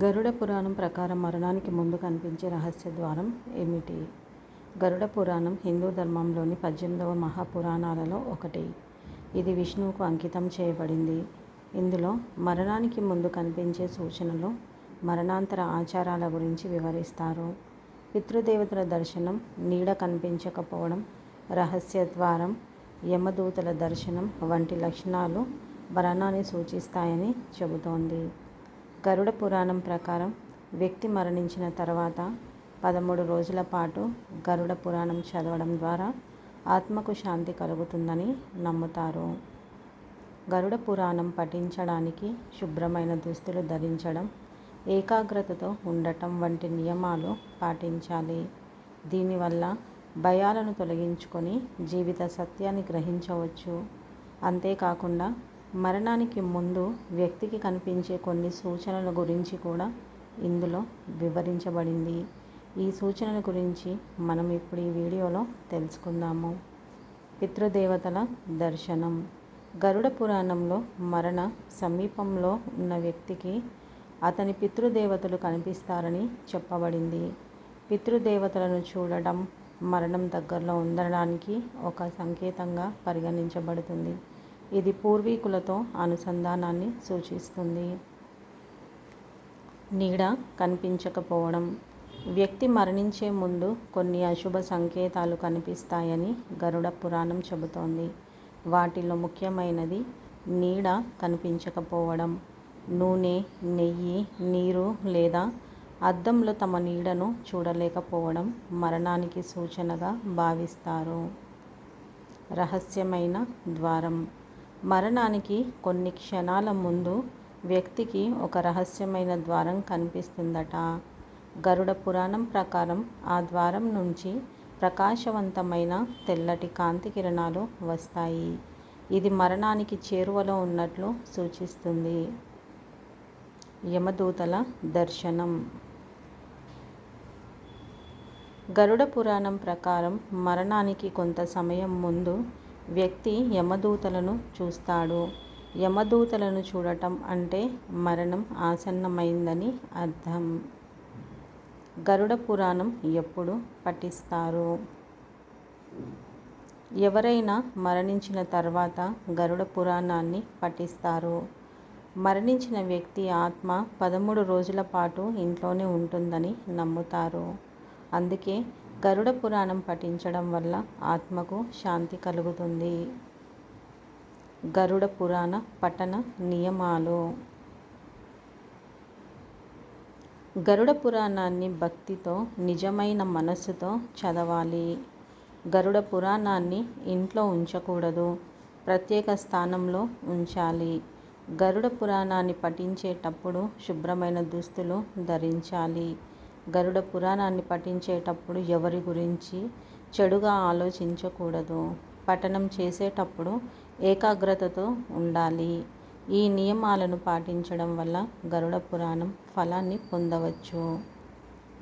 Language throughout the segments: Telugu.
గరుడ పురాణం ప్రకారం మరణానికి ముందు కనిపించే రహస్య ద్వారం ఏమిటి? గరుడ పురాణం హిందూ ధర్మంలోని 18వ మహాపురాణాలలో ఒకటి. ఇది విష్ణువుకు అంకితం చేయబడింది. ఇందులో మరణానికి ముందు కనిపించే సూచనలు, మరణాంతర ఆచారాల గురించి వివరిస్తారు. పితృదేవతల దర్శనం, నీడ కనిపించకపోవడం, రహస్య ద్వారం, యమదూతల దర్శనం వంటి లక్షణాలు మరణాన్ని సూచిస్తాయని చెబుతోంది. గరుడ పురాణం ప్రకారం వ్యక్తి మరణించిన తర్వాత 13 రోజుల పాటు గరుడ పురాణం చదవడం ద్వారా ఆత్మకు శాంతి కలుగుతుందని నమ్ముతారు. గరుడ పురాణం పఠించడానికి శుభ్రమైన దుస్తులు ధరించడం, ఏకాగ్రతతో ఉండటం వంటి నియమాలు పాటించాలి. దీనివల్ల భయాలను తొలగించుకొని జీవిత సత్యాన్ని గ్రహించవచ్చు. అంతేకాకుండా మరణానికి ముందు వ్యక్తికి కనిపించే కొన్ని సూచనల గురించి కూడా ఇందులో వివరించబడింది. ఈ సూచనల గురించి మనం ఇప్పుడు ఈ వీడియోలో తెలుసుకుందాము. పితృదేవతల దర్శనం. గరుడ పురాణంలో మరణ సమీపంలో ఉన్న వ్యక్తికి అతని పితృదేవతలు కనిపిస్తారని చెప్పబడింది. పితృదేవతలను చూడడం మరణం దగ్గరలో ఉండడానికి ఒక సంకేతంగా పరిగణించబడుతుంది. ఇది పూర్వీకులతో అనుసంధానాన్ని సూచిస్తుంది. నీడ కనిపించకపోవడం. వ్యక్తి మరణించే ముందు కొన్ని అశుభ సంకేతాలు కనిపిస్తాయని గరుడ పురాణం చెబుతోంది. వాటిలో ముఖ్యమైనది నీడ కనిపించకపోవడం, నూనె, నెయ్యి, నీరు లేదా అద్దంలో తమ నీడను చూడలేకపోవడం మరణానికి సూచనగా భావిస్తారు. రహస్యమైన ద్వారం. మరణానికి కొన్ని క్షణాల ముందు వ్యక్తికి ఒక రహస్యమైన ద్వారం కనిపిస్తుందట. గరుడ పురాణం ప్రకారం ఆ ద్వారం నుంచి ప్రకాశవంతమైన తెల్లటి కాంతి కిరణాలు వస్తాయి. ఇది మరణానికి చేరువలో ఉన్నట్లు సూచిస్తుంది. యమదూతల దర్శనం. గరుడ పురాణం ప్రకారం మరణానికి కొంత సమయం ముందు వ్యక్తి యమదూతలను చూస్తాడు. యమదూతలను చూడటం అంటే మరణం ఆసన్నమైందని అర్థం. గరుడ పురాణం ఎప్పుడు పఠిస్తారు? ఎవరైనా మరణించిన తర్వాత గరుడ పురాణాన్ని పఠిస్తారు. మరణించిన వ్యక్తి ఆత్మ 13 రోజుల పాటు ఇంట్లోనే ఉంటుందని నమ్ముతారు. అందుకే గరుడ పురాణం పఠించడం వల్ల ఆత్మకు శాంతి కలుగుతుంది. గరుడ పురాణ పఠన నియమాలు. గరుడ పురాణాన్ని భక్తితో, నిజమైన మనస్సుతో చదవాలి. గరుడ పురాణాన్ని ఇంట్లో ఉంచకూడదు, ప్రత్యేక స్థానంలో ఉంచాలి. గరుడ పురాణాన్ని పఠించేటప్పుడు శుభ్రమైన దుస్తులు ధరించాలి. గరుడ పురాణాన్ని పఠించేటప్పుడు ఎవరి గురించి చెడుగా ఆలోచించకూడదు. పఠనం చేసేటప్పుడు ఏకాగ్రతతో ఉండాలి. ఈ నియమాలను పాటించడం వల్ల గరుడ పురాణం ఫలాన్ని పొందవచ్చు.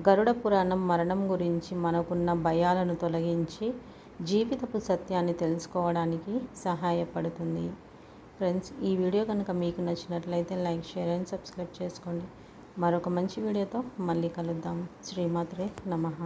గరుడ పురాణం మరణం గురించి మనకున్న భయాలను తొలగించి జీవితపు సత్యాన్ని తెలుసుకోవడానికి సహాయపడుతుంది. ఫ్రెండ్స్, ఈ వీడియో కనుక మీకు నచ్చినట్లయితే లైక్, షేర్ అండ్ సబ్స్క్రైబ్ చేసుకోండి. మరొక మంచి వీడియోతో మళ్ళీ కలుద్దాం. శ్రీమాత్రే నమః.